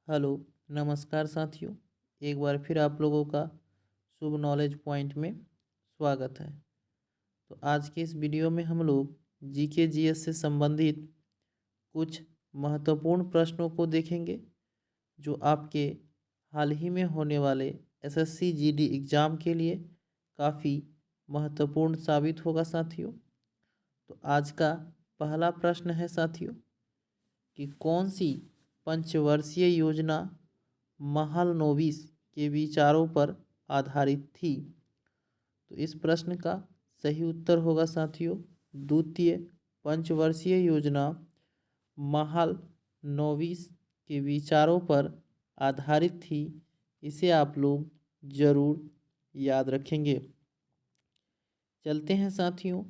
Hello, नमस्कार साथियों। एक बार फिर आप लोगों का शुभ नॉलेज पॉइंट में स्वागत है। तो आज के इस वीडियो में हम लोग जीके जीएस से संबंधित कुछ महत्वपूर्ण प्रश्नों को देखेंगे जो आपके हाल ही में होने वाले एसएससी जीडी एग्ज़ाम के लिए काफ़ी महत्वपूर्ण साबित होगा साथियों। तो आज का पहला प्रश्न है साथियों कि कौन सी पंचवर्षीय योजना महालनोबिस के विचारों पर आधारित थी। तो इस प्रश्न का सही उत्तर होगा साथियों द्वितीय पंचवर्षीय योजना महालनोबिस के विचारों पर आधारित थी। इसे आप लोग ज़रूर याद रखेंगे। चलते हैं साथियों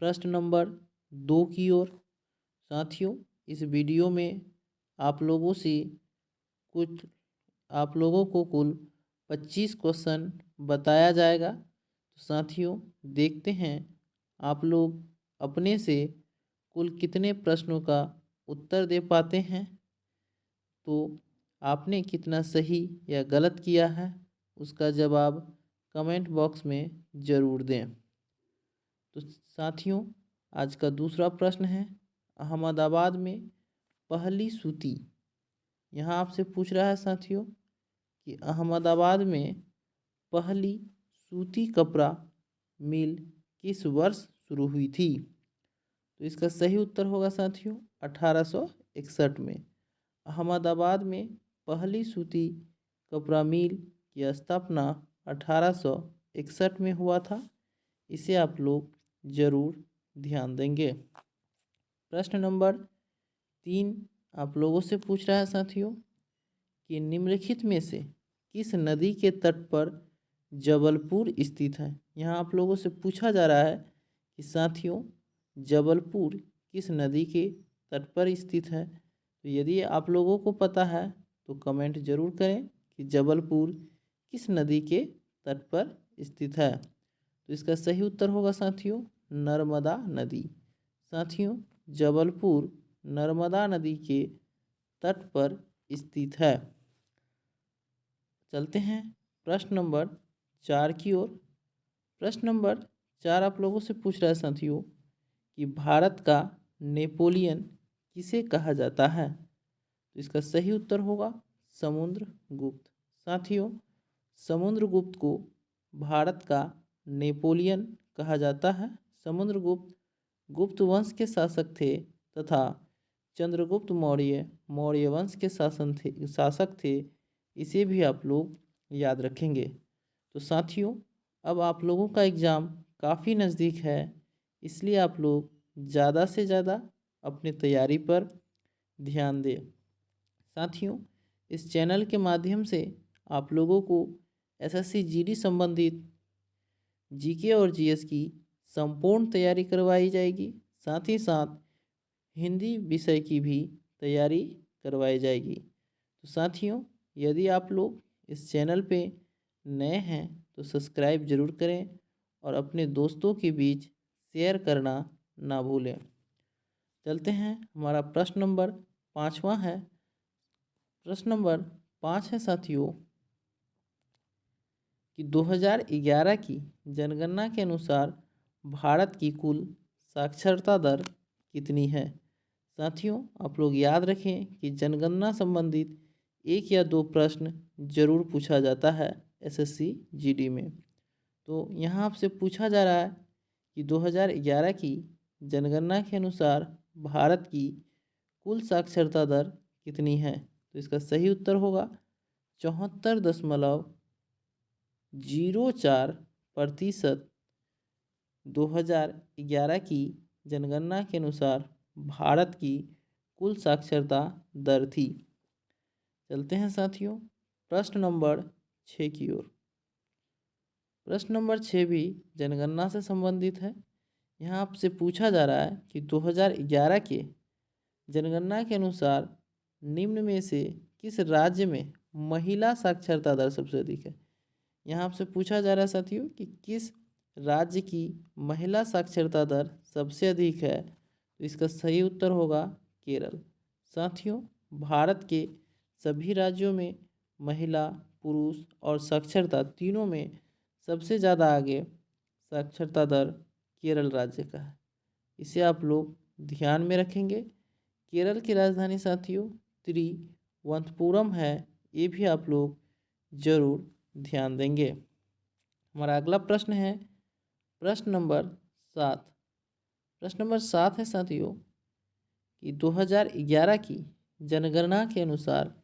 प्रश्न नंबर 2 की ओर। साथियों इस वीडियो में आप लोगों से आप लोगों को कुल 25 क्वेश्चन बताया जाएगा। तो साथियों देखते हैं आप लोग अपने से कुल कितने प्रश्नों का उत्तर दे पाते हैं। तो आपने कितना सही या गलत किया है उसका जवाब कमेंट बॉक्स में ज़रूर दें। तो साथियों आज का दूसरा प्रश्न है अहमदाबाद में पहली सूती। यहाँ आपसे पूछ रहा है साथियों कि अहमदाबाद में पहली सूती कपड़ा मिल किस वर्ष शुरू हुई थी। तो इसका सही उत्तर होगा साथियों 1861 में। अहमदाबाद में पहली सूती कपड़ा मिल की स्थापना 1861 में हुआ था। इसे आप लोग ज़रूर ध्यान देंगे। प्रश्न नंबर 3 आप लोगों से पूछ रहा है साथियों कि निम्नलिखित में से किस नदी के तट पर जबलपुर स्थित है। यहाँ आप लोगों से पूछा जा रहा है कि साथियों जबलपुर किस नदी के तट पर स्थित है। तो यदि आप लोगों को पता है तो कमेंट ज़रूर करें कि जबलपुर किस नदी के तट पर स्थित है। तो इसका सही उत्तर होगा साथियों नर्मदा नदी। साथियों जबलपुर नर्मदा नदी के तट पर स्थित है। चलते हैं प्रश्न नंबर 4 की ओर। प्रश्न नंबर 4 आप लोगों से पूछ रहा है साथियों कि भारत का नेपोलियन किसे कहा जाता है। तो इसका सही उत्तर होगा समुद्रगुप्त। साथियों समुद्रगुप्त को भारत का नेपोलियन कहा जाता है। समुद्रगुप्त गुप्त वंश के शासक थे तथा चंद्रगुप्त मौर्य मौर्य वंश के शासक थे। इसे भी आप लोग याद रखेंगे। तो साथियों अब आप लोगों का एग्ज़ाम काफ़ी नज़दीक है, इसलिए आप लोग ज़्यादा से ज़्यादा अपनी तैयारी पर ध्यान दें। साथियों इस चैनल के माध्यम से आप लोगों को एसएससी जीडी संबंधित जीके और जीएस की संपूर्ण तैयारी करवाई जाएगी। साथ ही साथ हिंदी विषय की भी तैयारी करवाई जाएगी। तो साथियों यदि आप लोग इस चैनल पे नए हैं तो सब्सक्राइब ज़रूर करें और अपने दोस्तों के बीच शेयर करना ना भूलें। चलते हैं हमारा प्रश्न नंबर 5वां है। प्रश्न नंबर 5 है साथियों कि 2011 की जनगणना के अनुसार भारत की कुल साक्षरता दर कितनी है। साथियों आप लोग याद रखें कि जनगणना संबंधित एक या दो प्रश्न जरूर पूछा जाता है एसएससी जीडी में। तो यहाँ आपसे पूछा जा रहा है कि 2011 की जनगणना के अनुसार भारत की कुल साक्षरता दर कितनी है। तो इसका सही उत्तर होगा 74.04%। 2011 की जनगणना के अनुसार भारत की कुल साक्षरता दर थी। चलते हैं साथियों प्रश्न नंबर 6 की ओर। प्रश्न नंबर 6 भी जनगणना से संबंधित है। यहाँ आपसे पूछा जा रहा है कि 2011 के जनगणना के अनुसार निम्न में से किस राज्य में महिला साक्षरता दर सबसे अधिक है। यहाँ आपसे पूछा जा रहा है साथियों कि किस राज्य की महिला साक्षरता दर सबसे अधिक है। तो इसका सही उत्तर होगा केरल। साथियों भारत के सभी राज्यों में महिला, पुरुष और साक्षरता तीनों में सबसे ज़्यादा आगे साक्षरता दर केरल राज्य का है। इसे आप लोग ध्यान में रखेंगे। केरल की राजधानी साथियों तिरुवनंतपुरम है, ये भी आप लोग जरूर ध्यान देंगे। हमारा अगला प्रश्न है प्रश्न नंबर 7। प्रश्न नंबर 7 है साथियों कि 2011 की जनगणना के अनुसार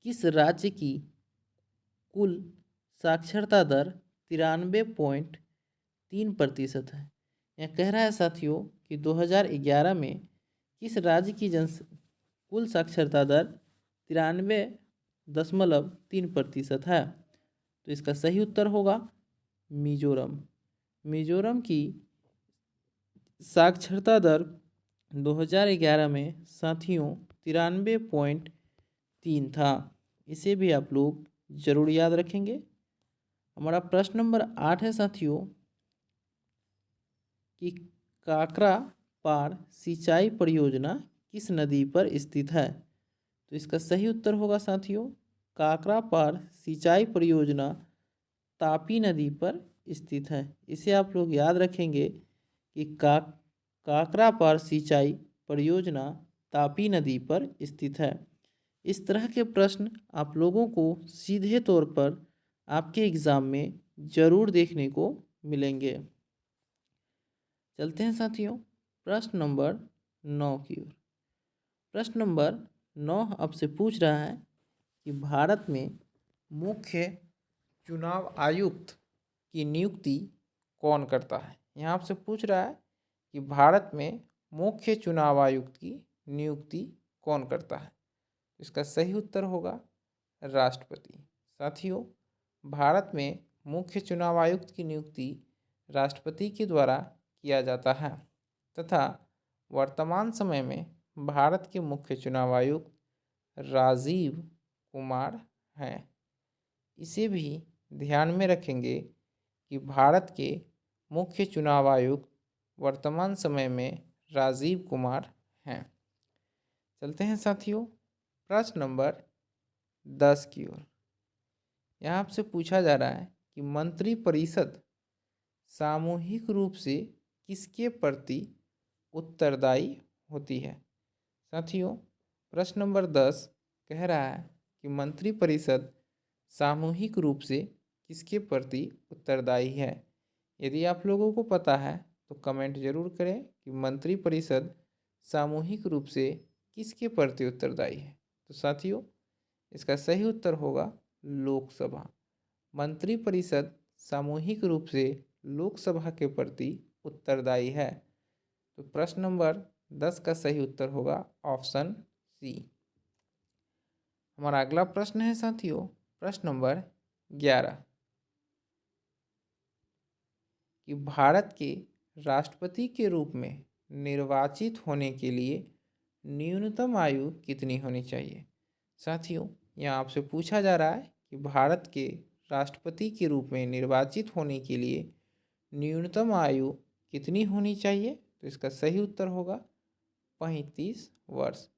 किस राज्य की कुल साक्षरता दर 93.3% है। यह कह रहा है साथियों कि 2011 में किस राज्य की कुल साक्षरता दर 93.3% है। तो इसका सही उत्तर होगा मिजोरम। मिजोरम की साक्षरता दर 2011 में साथियों 93.3 था। इसे भी आप लोग जरूर याद रखेंगे। हमारा प्रश्न नंबर 8 है साथियों कि काकरा पार सिंचाई परियोजना किस नदी पर स्थित है। तो इसका सही उत्तर होगा साथियों काकरा पार सिंचाई परियोजना तापी नदी पर स्थित है। इसे आप लोग याद रखेंगे कि काकरा पार सिंचाई परियोजना तापी नदी पर स्थित है। इस तरह के प्रश्न आप लोगों को सीधे तौर पर आपके एग्ज़ाम में ज़रूर देखने को मिलेंगे। चलते हैं साथियों प्रश्न नंबर 9 की ओर। प्रश्न नंबर 9 आपसे पूछ रहा है कि भारत में मुख्य चुनाव आयुक्त की नियुक्ति कौन करता है। यहाँ आपसे पूछ रहा है कि भारत में मुख्य चुनाव आयुक्त की नियुक्ति कौन करता है। इसका सही उत्तर होगा राष्ट्रपति। साथियों भारत में मुख्य चुनाव आयुक्त की नियुक्ति राष्ट्रपति के द्वारा किया जाता है तथा वर्तमान समय में भारत के मुख्य चुनाव आयुक्त राजीव कुमार हैं। इसे भी ध्यान में रखेंगे कि भारत के मुख्य चुनाव आयुक्त वर्तमान समय में राजीव कुमार हैं। चलते हैं साथियों प्रश्न नंबर 10 की ओर। यहाँ आपसे पूछा जा रहा है कि मंत्रिपरिषद सामूहिक रूप से किसके प्रति उत्तरदायी होती है। साथियों प्रश्न नंबर 10 कह रहा है कि मंत्रिपरिषद सामूहिक रूप से किसके प्रति उत्तरदायी है। यदि आप लोगों को पता है तो कमेंट जरूर करें कि मंत्रिपरिषद सामूहिक रूप से किसके प्रति उत्तरदायी है। तो साथियों इसका सही उत्तर होगा लोकसभा। मंत्रिपरिषद सामूहिक रूप से लोकसभा के प्रति उत्तरदायी है। तो प्रश्न नंबर 10 का सही उत्तर होगा ऑप्शन सी। हमारा अगला प्रश्न है साथियों प्रश्न नंबर 11 कि भारत के राष्ट्रपति के रूप में निर्वाचित होने के लिए न्यूनतम आयु कितनी होनी चाहिए। साथियों यहाँ आपसे पूछा जा रहा है कि भारत के राष्ट्रपति के रूप में निर्वाचित होने के लिए न्यूनतम आयु कितनी होनी चाहिए। तो इसका सही उत्तर होगा 35 वर्ष।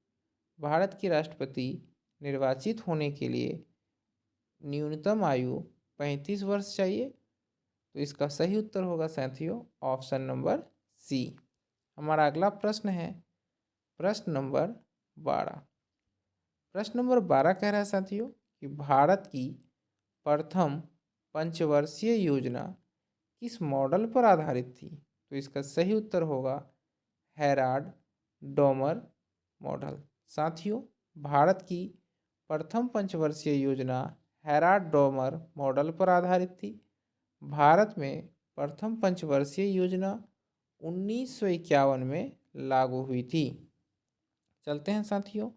भारत के राष्ट्रपति निर्वाचित होने के लिए न्यूनतम आयु 35 वर्ष चाहिए। तो इसका सही उत्तर होगा साथियों ऑप्शन नंबर सी। हमारा अगला प्रश्न है प्रश्न नंबर 12। प्रश्न नंबर 12 कह रहा है साथियों कि भारत की प्रथम पंचवर्षीय योजना किस मॉडल पर आधारित थी। तो इसका सही उत्तर होगा हेराल्ड डोमर मॉडल। साथियों भारत की प्रथम पंचवर्षीय योजना हेराल्ड डोमर मॉडल पर आधारित थी। भारत में प्रथम पंचवर्षीय योजना 1951 में लागू हुई थी। चलते हैं साथियों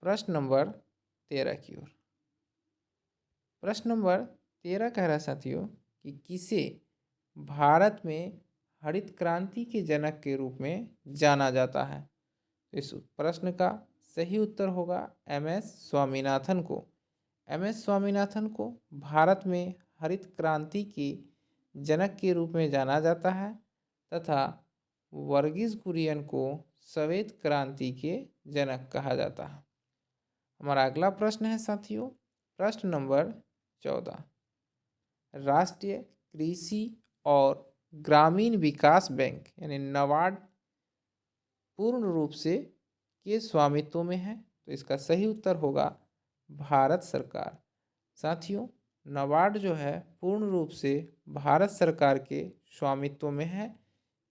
प्रश्न नंबर 13 की ओर। प्रश्न नंबर 13 कह रहा है साथियों कि किसे भारत में हरित क्रांति के जनक के रूप में जाना जाता है। इस प्रश्न का सही उत्तर होगा MS स्वामीनाथन को। MS स्वामीनाथन को भारत में हरित क्रांति के जनक के रूप में जाना जाता है तथा वर्गीज कुरियन को श्वेत क्रांति के जनक कहा जाता है। हमारा अगला प्रश्न है साथियों, प्रश्न नंबर 14। राष्ट्रीय कृषि और ग्रामीण विकास बैंक यानी नाबार्ड पूर्ण रूप से के स्वामित्व में है? तो इसका सही उत्तर होगा भारत सरकार। साथियों, नाबार्ड जो है पूर्ण रूप से भारत सरकार के स्वामित्व में है।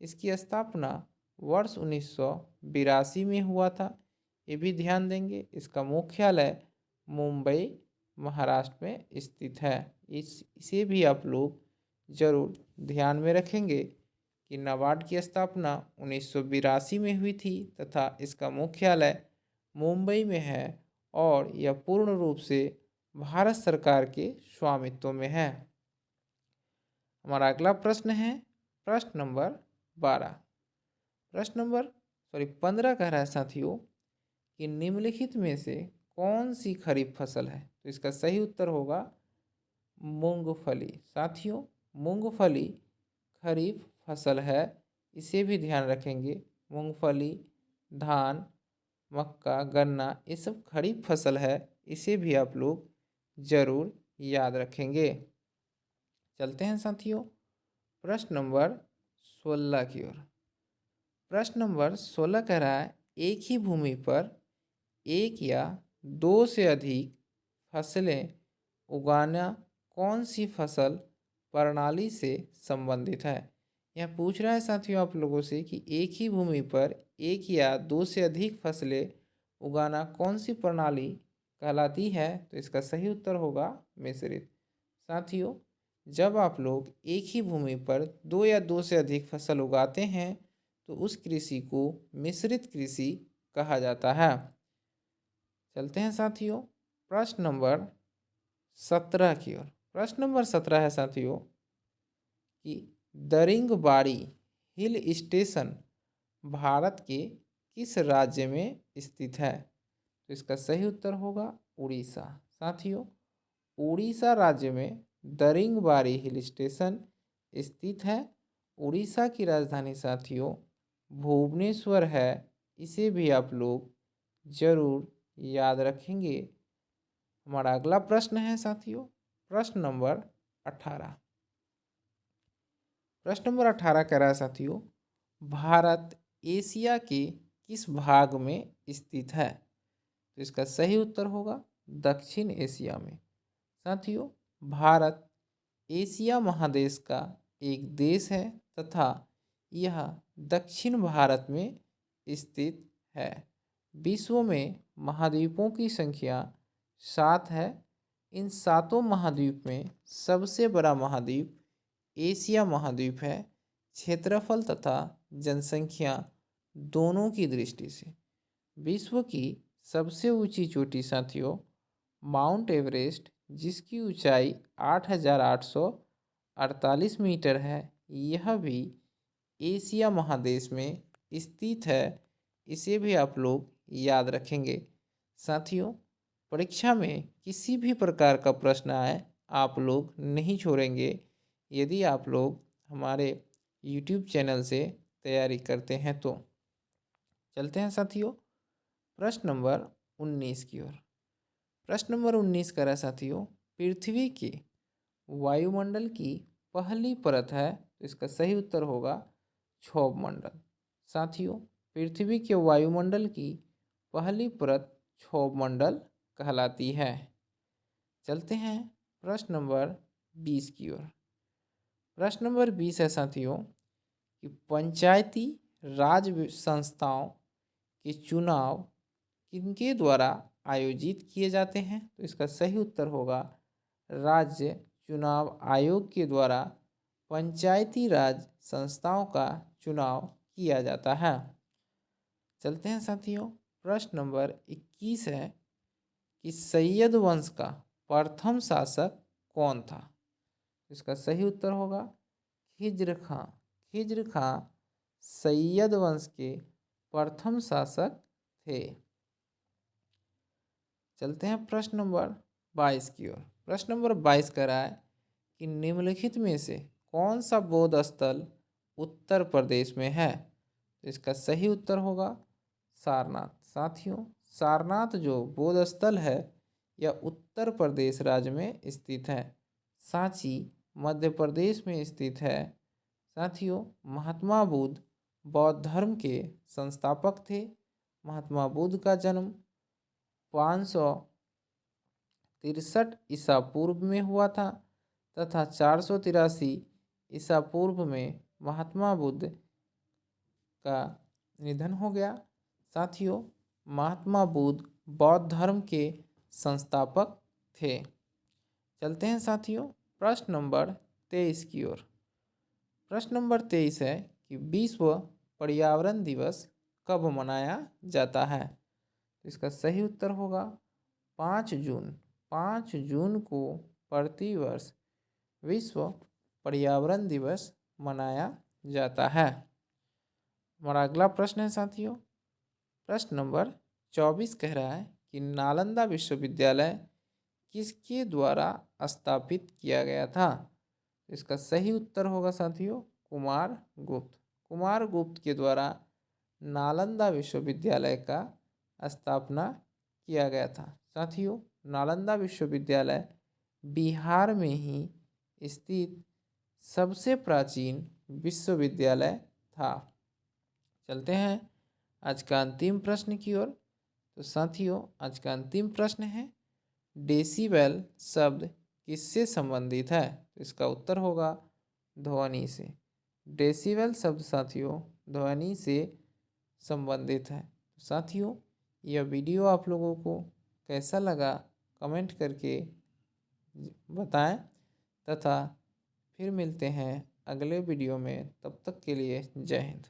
इसकी स्थापना वर्ष 1982 में हुआ था, ये भी ध्यान देंगे। इसका मुख्यालय मुंबई महाराष्ट्र में स्थित है। इसे भी आप लोग जरूर ध्यान में रखेंगे कि नाबार्ड की स्थापना 1982 में हुई थी तथा इसका मुख्यालय मुंबई में है और यह पूर्ण रूप से भारत सरकार के स्वामित्व में है। हमारा अगला प्रश्न है प्रश्न नंबर 12। प्रश्न नंबर 15 कह रहा है साथियों कि निम्नलिखित में से कौन सी खरीफ फसल है? तो इसका सही उत्तर होगा मूंगफली। साथियों, मूंगफली खरीफ फसल है, इसे भी ध्यान रखेंगे। मूंगफली, धान, मक्का, गन्ना ये सब खरीफ फसल है, इसे भी आप लोग जरूर याद रखेंगे। चलते हैं साथियों प्रश्न नंबर 16 की ओर। प्रश्न नंबर 16 कह रहा है एक ही भूमि पर एक या दो से अधिक फसलें उगाना कौन सी फसल प्रणाली से संबंधित है? यह पूछ रहा है साथियों आप लोगों से कि एक ही भूमि पर एक या दो से अधिक फसलें उगाना कौन सी प्रणाली कहलाती है? तो इसका सही उत्तर होगा मिश्रित। साथियों, जब आप लोग एक ही भूमि पर दो या दो से अधिक फसल उगाते हैं तो उस कृषि को मिश्रित कृषि कहा जाता है। चलते हैं साथियों प्रश्न नंबर 17 की ओर। प्रश्न नंबर 17 है साथियों कि दरिंगबाड़ी हिल स्टेशन भारत के किस राज्य में स्थित है? तो इसका सही उत्तर होगा उड़ीसा। साथियों, उड़ीसा राज्य में दरिंगबाड़ी हिल स्टेशन स्थित है। उड़ीसा की राजधानी साथियों भुवनेश्वर है, इसे भी आप लोग जरूर याद रखेंगे। हमारा अगला प्रश्न है साथियों प्रश्न नंबर 18। प्रश्न नंबर 18 कह रहा है साथियों भारत एशिया के किस भाग में स्थित है? तो इसका सही उत्तर होगा दक्षिण एशिया में। साथियों, भारत एशिया महादेश का एक देश है तथा यह दक्षिण भारत में स्थित है। विश्व में महाद्वीपों की संख्या 7 है। इन सातों महाद्वीप में सबसे बड़ा महाद्वीप एशिया महाद्वीप है, क्षेत्रफल तथा जनसंख्या दोनों की दृष्टि से। विश्व की सबसे ऊंची चोटी साथियों माउंट एवरेस्ट, जिसकी ऊंचाई 8,848 मीटर है, यह भी एशिया महादेश में स्थित है। इसे भी आप लोग याद रखेंगे। साथियों, परीक्षा में किसी भी प्रकार का प्रश्न आए आप लोग नहीं छोड़ेंगे यदि आप लोग हमारे YouTube चैनल से तैयारी करते हैं तो। चलते हैं साथियों प्रश्न नंबर 19 की ओर। प्रश्न नंबर 19 कह रहा है साथियों पृथ्वी के वायुमंडल की पहली परत है, तो इसका सही उत्तर होगा क्षोभ मंडल। साथियों, पृथ्वी के वायुमंडल की पहली परत क्षोभ मंडल कहलाती है। चलते हैं प्रश्न नंबर 20 की ओर। प्रश्न नंबर 20 है साथियों कि पंचायती राज संस्थाओं के चुनाव किनके द्वारा आयोजित किए जाते हैं? तो इसका सही उत्तर होगा राज्य चुनाव आयोग के द्वारा पंचायती राज संस्थाओं का चुनाव किया जाता है। चलते हैं साथियों प्रश्न नंबर 21 है कि सैयद वंश का प्रथम शासक कौन था? इसका सही उत्तर होगा खिज्र खां। खिज्र खां सैयद वंश के प्रथम शासक थे। चलते हैं प्रश्न नंबर 22 की ओर। प्रश्न नंबर 22 कह रहा है कि निम्नलिखित में से कौन सा बौद्ध स्थल उत्तर प्रदेश में है? तो इसका सही उत्तर होगा सारनाथ। साथियों, सारनाथ जो बौद्ध स्थल है यह उत्तर प्रदेश राज्य में स्थित है। सांची मध्य प्रदेश में स्थित है। साथियों, महात्मा बुद्ध बौद्ध धर्म के संस्थापक थे। महात्मा बुद्ध का जन्म 563 ईसा पूर्व में हुआ था तथा 483 ईसा पूर्व में महात्मा बुद्ध का निधन हो गया। साथियों, महात्मा बुद्ध बौद्ध धर्म के संस्थापक थे। चलते हैं साथियों प्रश्न नंबर 23 की ओर। प्रश्न नंबर 23 है कि विश्व पर्यावरण दिवस कब मनाया जाता है। तो इसका सही उत्तर होगा 5 जून। 5 जून को प्रतिवर्ष विश्व पर्यावरण दिवस मनाया जाता है। हमारा अगला प्रश्न है साथियों, प्रश्न नंबर 24 कह रहा है कि नालंदा विश्वविद्यालय किसके द्वारा स्थापित किया गया था। इसका सही उत्तर होगा साथियों कुमार गुप्त। कुमार गुप्त के द्वारा नालंदा विश्वविद्यालय का स्थापना किया गया था। साथियों, नालंदा विश्वविद्यालय बिहार में ही स्थित सबसे प्राचीन विश्वविद्यालय था। चलते हैं आज का अंतिम प्रश्न की ओर। तो साथियों, आज का अंतिम प्रश्न है डेसिबल शब्द किससे संबंधित है। तो इसका उत्तर होगा ध्वनि से। डेसिबल शब्द साथियों ध्वनि से संबंधित है। साथियों, यह वीडियो आप लोगों को कैसा लगा कमेंट करके बताएं तथा फिर मिलते हैं अगले वीडियो में। तब तक के लिए जय हिंद।